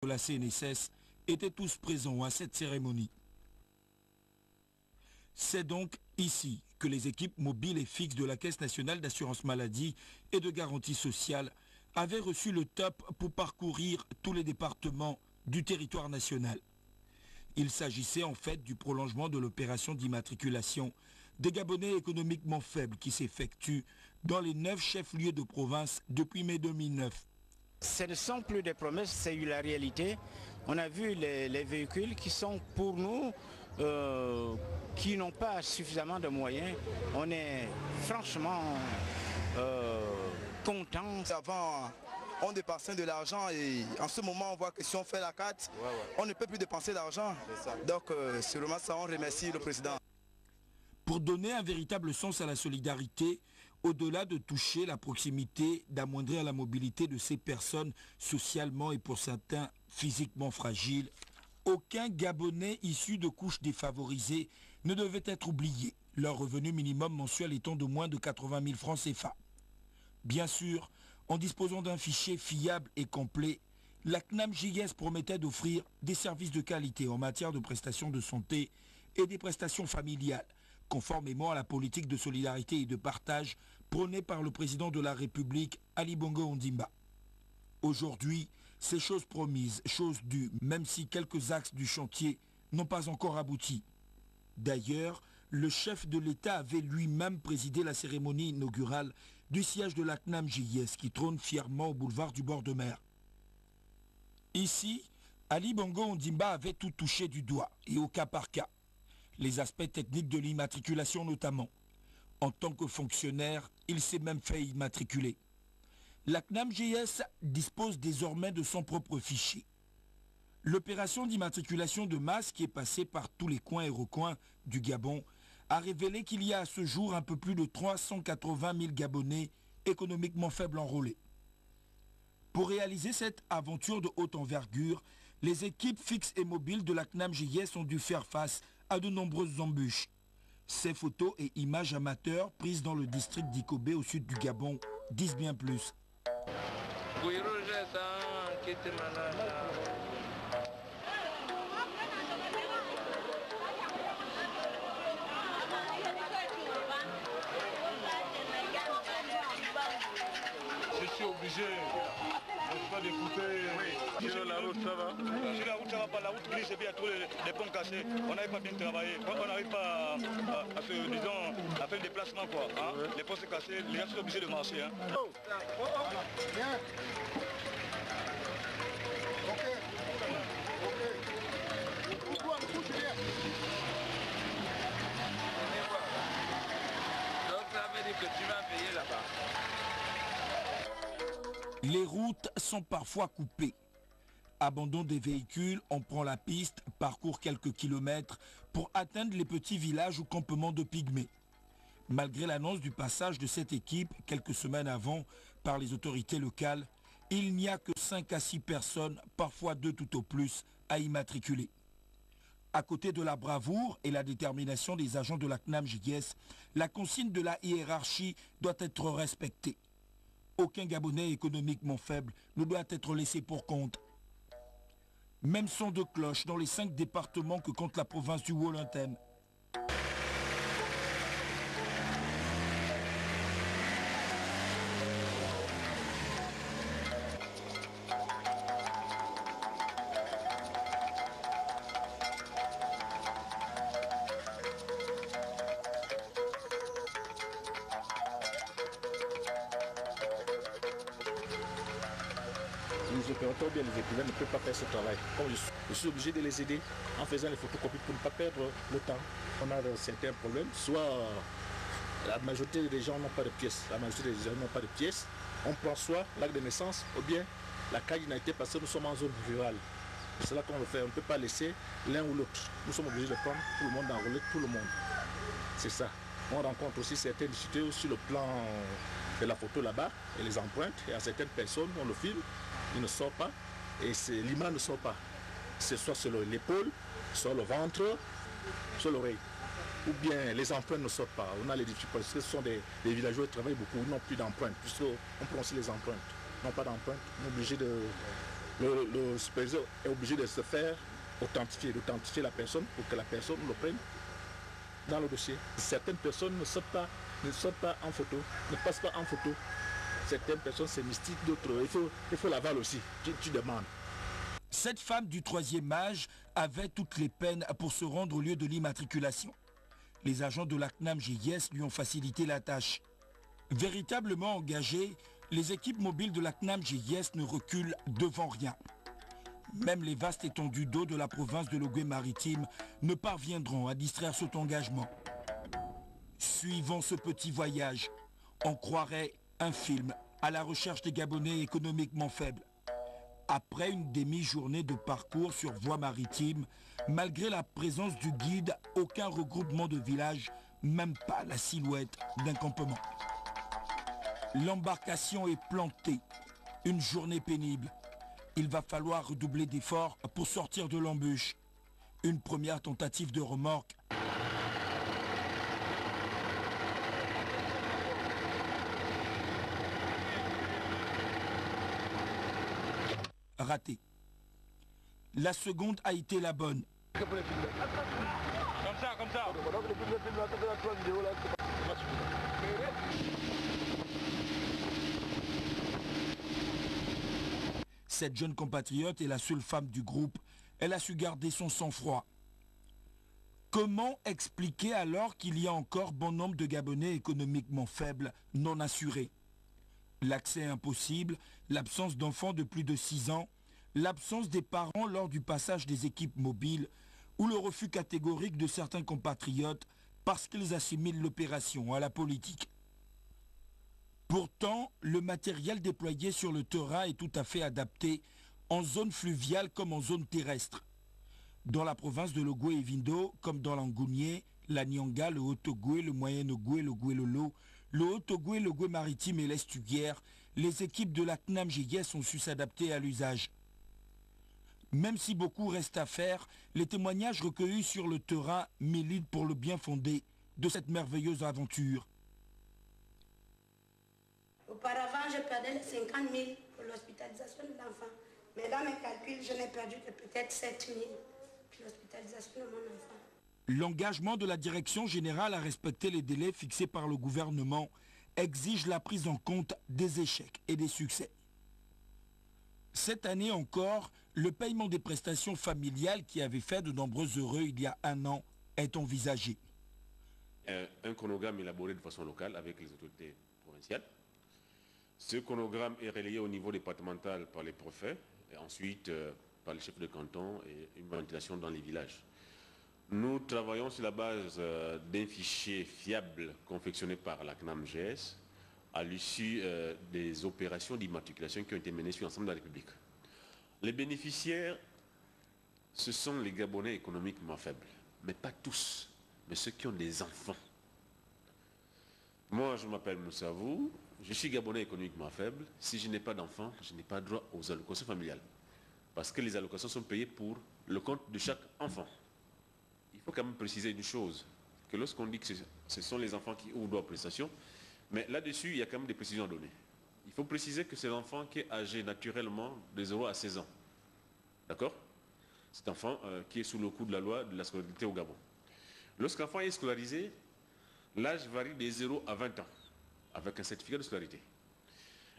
de la CNSS étaient tous présents à cette cérémonie. C'est donc ici que les équipes mobiles et fixes de la Caisse nationale d'assurance maladie et de garantie sociale avaient reçu le top pour parcourir tous les départements du territoire national. Il s'agissait en fait du prolongement de l'opération d'immatriculation des Gabonais économiquement faibles qui s'effectue dans les 9 chefs-lieux de province depuis mai 2009. Ce ne sont plus des promesses, c'est la réalité. On a vu les véhicules qui sont pour nous, qui n'ont pas suffisamment de moyens. On est franchement contents. Avant, on dépensait de l'argent et en ce moment, on voit que si on fait la carte, on ne peut plus dépenser d'argent. Donc, c'est vraiment ça, on remercie le président. Pour donner un véritable sens à la solidarité, au-delà de toucher la proximité, d'amoindrir la mobilité de ces personnes socialement et pour certains physiquement fragiles, aucun Gabonais issu de couches défavorisées ne devait être oublié, leur revenu minimum mensuel étant de moins de 80 000 francs CFA. Bien sûr, en disposant d'un fichier fiable et complet, la CNAM-JS promettait d'offrir des services de qualité en matière de prestations de santé et des prestations familiales, conformément à la politique de solidarité et de partage prônée par le président de la République, Ali Bongo Ondimba. Aujourd'hui, c'est chose promise, chose due, même si quelques axes du chantier n'ont pas encore abouti. D'ailleurs, le chef de l'État avait lui-même présidé la cérémonie inaugurale du siège de la CNAM-JS qui trône fièrement au boulevard du bord de mer. Ici, Ali Bongo Ondimba avait tout touché du doigt et au cas par cas. Les aspects techniques de l'immatriculation notamment. En tant que fonctionnaire, il s'est même fait immatriculer. La CNAM-JS dispose désormais de son propre fichier. L'opération d'immatriculation de masse qui est passée par tous les coins et recoins du Gabon a révélé qu'il y a à ce jour un peu plus de 380 000 Gabonais économiquement faibles enrôlés. Pour réaliser cette aventure de haute envergure, les équipes fixes et mobiles de la CNAM-JS ont dû faire face à de nombreuses embûches. Ces photos et images amateurs prises dans le district d'Ikobé au sud du Gabon disent bien plus. Je suis obligé. Pas d'écouter. Oui. Sur la route, ça va? Sur la route, ça va pas. La route glisse et puis il y a tous les ponts cassés. On n'arrive pas bien travailler. On n'arrive pas à faire le déplacement, quoi. Hein? Ouais. Les ponts sont cassés, les gens sont obligés de marcher. Hein? Oh. Bien. Ok. Donc ça veut dire que tu vas payer là-bas. Les routes sont parfois coupées. Abandon des véhicules, on prend la piste, parcourt quelques kilomètres pour atteindre les petits villages ou campements de pygmées. Malgré l'annonce du passage de cette équipe quelques semaines avant par les autorités locales, il n'y a que 5 à 6 personnes, parfois 2 tout au plus, à immatriculer. À côté de la bravoure et la détermination des agents de la CNAM-JS, la consigne de la hiérarchie doit être respectée. Aucun Gabonais économiquement faible ne doit être laissé pour compte. Même son de cloche dans les 5 départements que compte la province du Wolintène. Les opérateurs ou bien les écrivains ne peuvent pas faire ce travail. Comme je suis obligé de les aider en faisant les photocopies pour ne pas perdre le temps. On a certains problèmes, soit la majorité des gens n'ont pas de pièces. La majorité des gens n'ont pas de pièces. On prend soit l'acte de naissance ou bien la carte d'identité parce que nous sommes en zone rurale. C'est cela qu'on le fait. On ne peut pas laisser l'un ou l'autre. Nous sommes obligés de prendre tout le monde, d'enrôler tout le monde. C'est ça. On rencontre aussi certaines difficultés sur le plan de la photo là-bas et les empreintes. Il y a certaines personnes, on le filme, il ne sort pas et l'image ne sort pas. C'est soit sur l'épaule, soit le ventre, soit l'oreille. Ou bien les empreintes ne sortent pas. On a les difficultés parce que ce sont des villageois qui travaillent beaucoup, ils n'ont plus d'empreintes. Puisqu'on prend aussi les empreintes. Ils n'ont pas d'empreintes, on est obligé de le superviseur est obligé de se faire d'authentifier la personne pour que la personne le prenne dans le dossier. Certaines personnes ne sortent pas en photo, ne passent pas en photo. Certaines personnes c'est mystique, d'autres, il faut l'aval aussi, tu demandes. Cette femme du 3e âge avait toutes les peines pour se rendre au lieu de l'immatriculation. Les agents de la CNAM-GIS lui ont facilité la tâche. Véritablement engagées, les équipes mobiles de la CNAM-GIS ne reculent devant rien. Même les vastes étendues d'eau de la province de l'Ogooué-Maritime ne parviendront à distraire cet engagement. Suivant ce petit voyage, on croirait un film à la recherche des Gabonais économiquement faibles. Après une demi-journée de parcours sur voie maritime, malgré la présence du guide, aucun regroupement de village, même pas la silhouette d'un campement. L'embarcation est plantée. Une journée pénible. Il va falloir redoubler d'efforts pour sortir de l'embûche. Une première tentative de remorque. Raté. La seconde a été la bonne. Comme ça. Cette jeune compatriote est la seule femme du groupe. Elle a su garder son sang-froid. Comment expliquer alors qu'il y a encore bon nombre de Gabonais économiquement faibles, non assurés? L'accès impossible, l'absence d'enfants de plus de 6 ans, l'absence des parents lors du passage des équipes mobiles ou le refus catégorique de certains compatriotes parce qu'ils assimilent l'opération à la politique. Pourtant, le matériel déployé sur le terrain est tout à fait adapté en zone fluviale comme en zone terrestre. Dans la province de l'Ogooué et Vindo, comme dans l'Angounié, la Nyanga, le Haut-Ogooué, le Moyen-Ogooué, le Gooué-Lolo, le Haut-Ogooué, le Gooué maritime et l'Estuaire, les équipes de la CNAM-GIS ont su s'adapter à l'usage. Même si beaucoup reste à faire, les témoignages recueillis sur le terrain militent pour le bien fondé de cette merveilleuse aventure. Auparavant, je perdais 50 000 pour l'hospitalisation de l'enfant. Mais dans mes calculs, je n'ai perdu que peut-être 7 000 pour l'hospitalisation de mon enfant. L'engagement de la direction générale à respecter les délais fixés par le gouvernement exige la prise en compte des échecs et des succès. Cette année encore, le paiement des prestations familiales qui avait fait de nombreux heureux il y a 1 an est envisagé. Un chronogramme élaboré de façon locale avec les autorités provinciales. Ce chronogramme est relayé au niveau départemental par les préfets et ensuite par les chefs de canton et une ventilation dans les villages. Nous travaillons sur la base d'un fichier fiable confectionné par la CNAM-GIS à l'issue des opérations d'immatriculation qui ont été menées sur l'ensemble de la République. Les bénéficiaires, ce sont les Gabonais économiquement faibles, mais pas tous, mais ceux qui ont des enfants. Moi, je m'appelle Moussavou, je suis Gabonais économiquement faible. Si je n'ai pas d'enfants, je n'ai pas droit aux allocations familiales. Parce que les allocations sont payées pour le compte de chaque enfant. Il faut quand même préciser une chose, que lorsqu'on dit que ce sont les enfants qui ouvrent droit aux prestations, mais là-dessus, il y a quand même des précisions à donner. Il faut préciser que c'est l'enfant qui est âgé naturellement de 0 à 16 ans. D'accord? C'est l'enfant qui est sous le coup de la loi de la scolarité au Gabon. Lorsqu'un enfant est scolarisé, l'âge varie de 0 à 20 ans, avec un certificat de scolarité.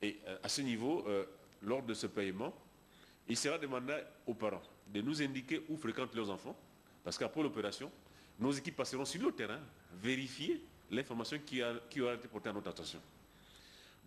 Et à ce niveau, lors de ce paiement, il sera demandé aux parents de nous indiquer où fréquentent leurs enfants, parce qu'après l'opération, nos équipes passeront sur le terrain, vérifier l'information qui aura été portée à notre attention.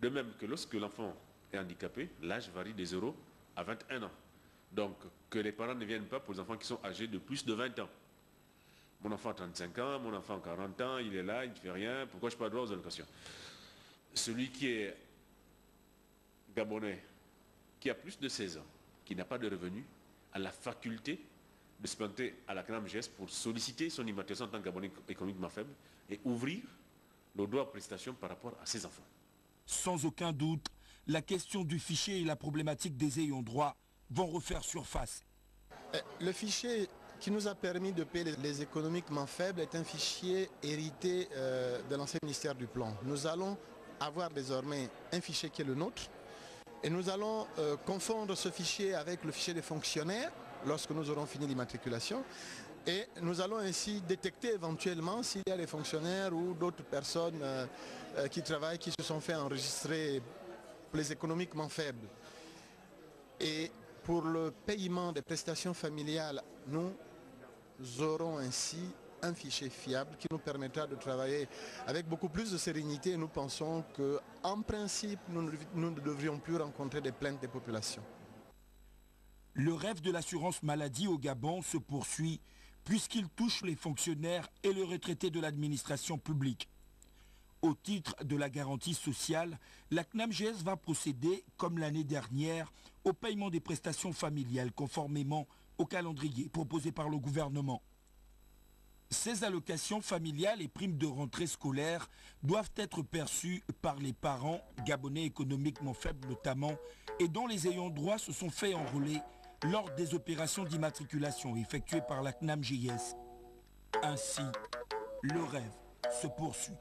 De même que lorsque l'enfant est handicapé, l'âge varie de 0 à 21 ans. Donc, que les parents ne viennent pas pour les enfants qui sont âgés de plus de 20 ans. Mon enfant a 35 ans, mon enfant a 40 ans, il est là, il ne fait rien, pourquoi je n'ai pas droit aux allocations? Celui qui est Gabonais, qui a plus de 16 ans, qui n'a pas de revenus, a la faculté de se planter à la CNAM-GIS pour solliciter son immatriculation en tant que Gabonais économiquement faible et ouvrir le droit à prestation par rapport à ses enfants. Sans aucun doute, la question du fichier et la problématique des ayants droit vont refaire surface. Le fichier qui nous a permis de payer les économiquement faibles est un fichier hérité de l'ancien ministère du Plan. Nous allons avoir désormais un fichier qui est le nôtre, Et nous allons confondre ce fichier avec le fichier des fonctionnaires lorsque nous aurons fini l'immatriculation. Et nous allons ainsi détecter éventuellement s'il y a des fonctionnaires ou d'autres personnes qui travaillent, qui se sont fait enregistrer les économiquement faibles. Et pour le paiement des prestations familiales, nous aurons ainsi un fichier fiable qui nous permettra de travailler avec beaucoup plus de sérénité et nous pensons qu'en principe, nous ne devrions plus rencontrer des plaintes des populations. Le rêve de l'assurance maladie au Gabon se poursuit puisqu'il touche les fonctionnaires et les retraités de l'administration publique. Au titre de la garantie sociale, la CNAMGS va procéder, comme l'année dernière, au paiement des prestations familiales conformément au calendrier proposé par le gouvernement. Ces allocations familiales et primes de rentrée scolaire doivent être perçues par les parents, gabonais économiquement faibles notamment, et dont les ayants droit se sont fait enrôler lors des opérations d'immatriculation effectuées par la CNAMGS. Ainsi, le rêve se poursuit.